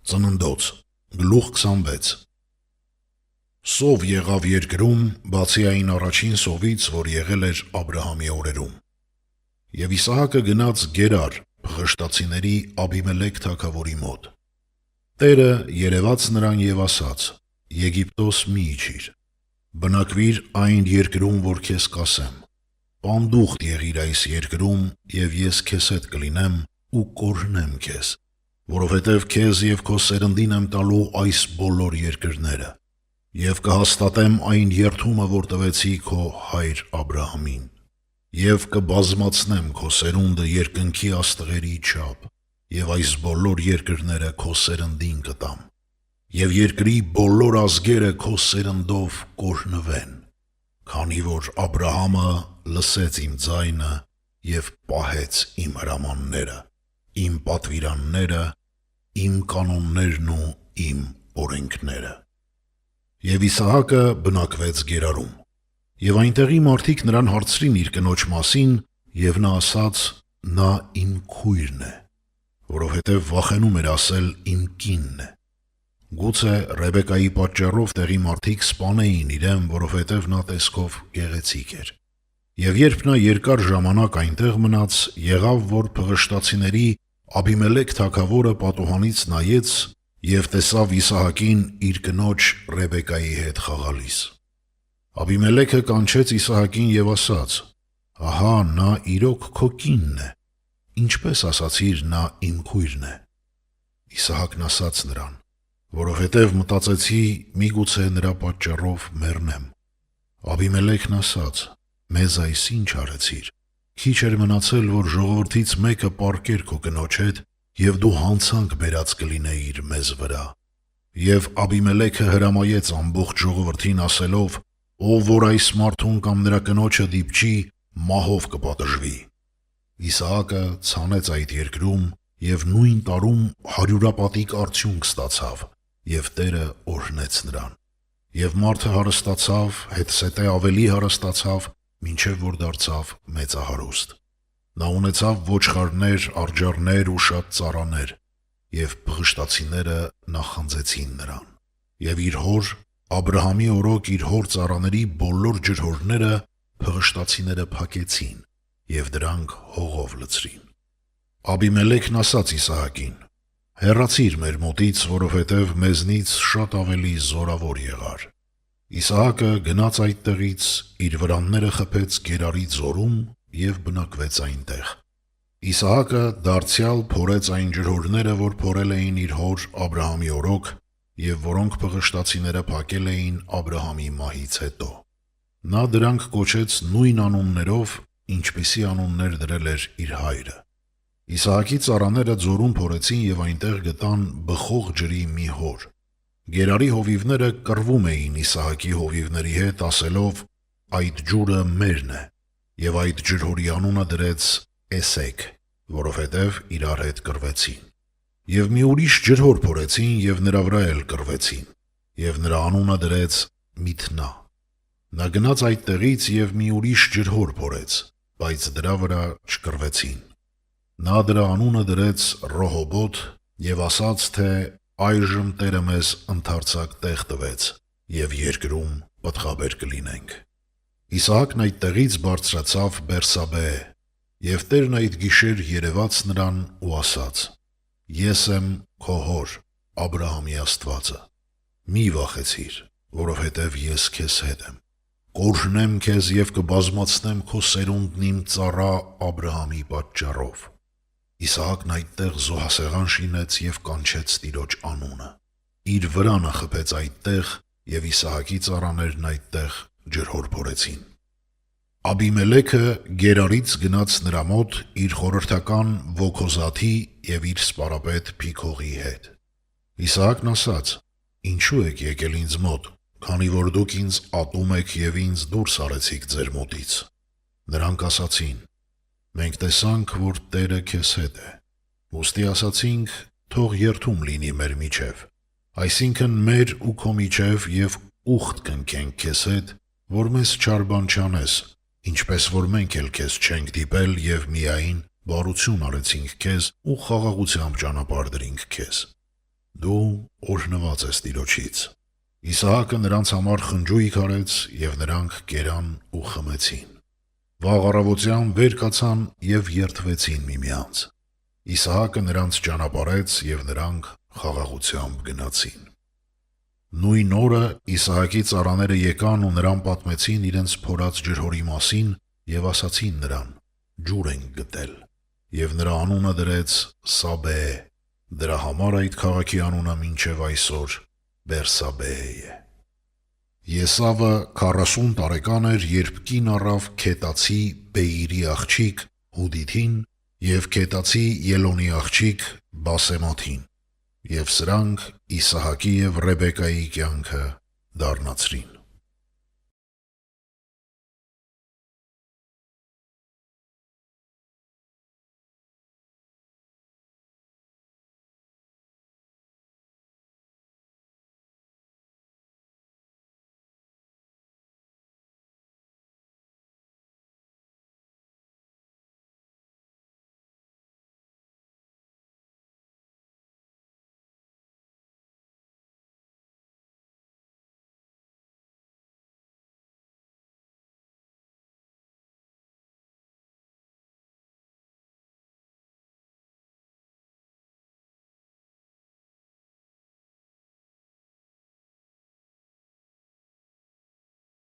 Ծննդոց, գլուխ 26 Սով եղավ երկրում, բացի այն առաջին սովից, որ եղել էր Աբրահամի օրերում։ Եվ Իսահակը գնաց Գերար, փղշտացիների Աբիմելեք թագավորի մոտ։ Տերը երևաց նրան եւ ասաց. Եգիպտոս մի իջիր, բնակվիր այն երկրում, որ քեզ կասեմ, պանդուխտ եղիր այս երկրում, եւ ես քեզ հետ կլինեմ ու կօրհնեմ քեզ, որովհետև քեզ եւ քո սերնդին եմ տալու այս բոլոր երկրները, եւ կհաստատեմ այն երդումը, որ տվեցի քո հայր Աբրահամին, եւ կբազմացնեմ քո սերունդը երկնքի աստղերի չափ, եւ այս բոլոր երկրները քո սերնդին կտամ, եւ երկրի բոլոր ազգերը քո սերնդով կօրհնվեն, քանի որ Աբրահամը լսեց իմ ձայնը եւ պահեց իմ հրամանները, իմ պատվիրանները, իմ կանոններն ու իմ օրենքները։ Եվ Իսահակը բնակվեց Գերարում, եւ այնտեղի մարդիկ նրան հարցրին իր կնոջ մասին, եւ նա ասաց. նա իմ քույրն է, որովհետև վախենում էր ասել իմ կինն է։ Գուցե Ռեբեկայի պատճառով տեղի մարդիկ սպանեին իրեն, որովհետև նա տեսքով գեղեցիկ էր։ Եվ երբ նա երկար ժամանակ այնտեղ մնաց, եղավ, որ փղշտացիների Աբիմելեք թագավորը պատուհանից նայեց եւ տեսավ Իսահակին իր կնոջ Ռեբեկայի հետ խաղալիս։ Աբիմելեքը կանչեց Իսահակին եւ ասաց. ահա նա իրոք քո կինն է, ինչպես ասացիր նա իմ քույրն է։ Իսահակն ասաց նրան, որովհետև մտածեցի միգուցե նրա պատճառով մեռնեմ։ Աբիմելեքն ասաց. մեզ այս ինչ արեցիր, քիչ էր մնացել, որ ժողովրդից մեկը պառկեր քո կնոջ հետ, եւ դու հանցանք բերած կլինեիր մեզ վրա։ Եվ Աբիմելեքը հրամայեց ամբողջ ժողովրդին ասելով. ով որ այս մարդուն կամ նրա կնոջը դիպչի, մահով կպատժվի։ Իսահակը ցանեց այդ երկրում եւ նույն տարում 100-պատիկ արդյունք ստացավ, եւ Տերը օրհնեց նրան։ Եվ մարդը հարստացավ, հետսետե ավելի հարստացավ, մինչև որ դարձավ մեծահարուստ։ Նա ունեցավ ոչխարներ, արջառներ ու շատ ծառաներ, եւ փղշտացիները նախանձեցին նրան։ Եվ իր հոր Աբրահամի օրոք իր հոր ծառաների բոլոր ջրհորները փղշտացիները փակեցին եւ դրանք հողով լցրին։ Աբիմելեքն ասաց Իսահակին. հեռացիր մեր մոտից, որովհետև մեզնից շատ ավելի զորավոր եղար։ Իսահակը գնաց այդտեղից, իր վրանները խփեց Գերարի ձորում եւ բնակվեց այնտեղ։ Իսահակը դարձյալ փորեց այն ջրհորները, որ փորել էին իր հոր Աբրահամի օրոք եւ որոնք փղշտացիները փակել էին Աբրահամի մահից հետո։ Նա դրանք կոչեց նույն անուններով, ինչպիսի անուններ դրել էր իր հայրը։ Իսահակի ծառաները ձորում փորեցին եւ այնտեղ գտան բխող ջրի մի հոր։ Գերարի հովիվները կռվում էին Իսահակի հովիվների հետ, ասելով. այդ ջուրը մերն է, եւ այդ ջրհորի անունը դրեց Էսեք, որովհետև իրար հետ կռվեցին։ Եվ մի ուրիշ ջրհոր փորեցին եւ նրա վրա էլ կռվեցին, եւ նրա անունը դրեց Միթնա։ Նա գնաց այդտեղից եւ մի ուրիշ ջրհոր փորեց, բայց դրա վրա չկռվեցին։ Նա դրա անունը դրեց Ռոհոբոթ եւ ասաց, թե այժմ Տերը մեզ ընդարձակ տեղ տվեց եւ երկրում պտղաբեր կլինենք։ Իսահակն այդտեղից բարձրացավ Բերսաբեե, եւ Տերն այդ գիշեր երևաց նրան ու ասաց. ես եմ քո հոր Աբրահամի Աստվածը, մի վախեցիր, որովհետև ես քեզ հետ եմ, կօրհնեմ քեզ եւ կբազմացնեմ քո սերունդն իմ ծառա Աբրահամի պատճառով։ Իսահակն այդտեղ զոհասեղան շինեց եւ կանչեց Տիրոջ անունը։ Իր վրանը խփեց այդտեղ եւ Իսահակի ծառաներն այդտեղ ջրհոր փորեցին։ Աբիմելեքը Գերարից գնաց նրա մոտ իր խորհրդական Վոքոզաթի եւ իր սպարապետ Փիքողի հետ։ Իսահակն ասաց. ինչու եք եկել ինձ մոտ, քանի որ դուք ինձ ատում եք եւ ինձ դուրս արեցիք ձեր մոտից։ Նրանք ասացին. մենք տեսանք, որ Տերը քեզ հետ է։ Ոստի ասացինք, թող երթում լինի մեր միջև, այսինքն մեր ու քո միջև եւ ուխտ կնքենք քեզ հետ, որ մեզ չար բան չանես, ինչպես որ մենք էլ քեզ չենք դիպել եւ միայն բարություն արեցինք քեզ ու խաղաղությամբ ճանապարհ դրինք քեզ։ Դու օրհնված ես Տիրոջից։ Իսահակը նրանց համար խնջույք արեց և նրանք կերան ու խմեցին։ Վաղ առավոտյան վեր կացան և երդվեցին միմյանց։ Իսահակը նրանց ճանապարհեց և նրանք խաղաղությամբ գնացին։ Նույն օրը Իսահակի ծառաները եկան ու նրան պատմեցին իրենց փորած ջրհորի մասին և ասացին նրան. «Ջուր ենք գտել», և նրա անունը դրեց Սաբեե։ Դրա համար այդ քաղաքի անունը մինչև այսօր Բերսաբեե է։ Եսավը 40 տարեկան էր, երբ կին առավ Քետացի Բեիրի աղջիկ Հուդիթին և Քետացի Ելոնի աղջիկ Բասեմաթին, և սրանք Իսահակի և Ռեբեկայի կյանքը դառնացրին։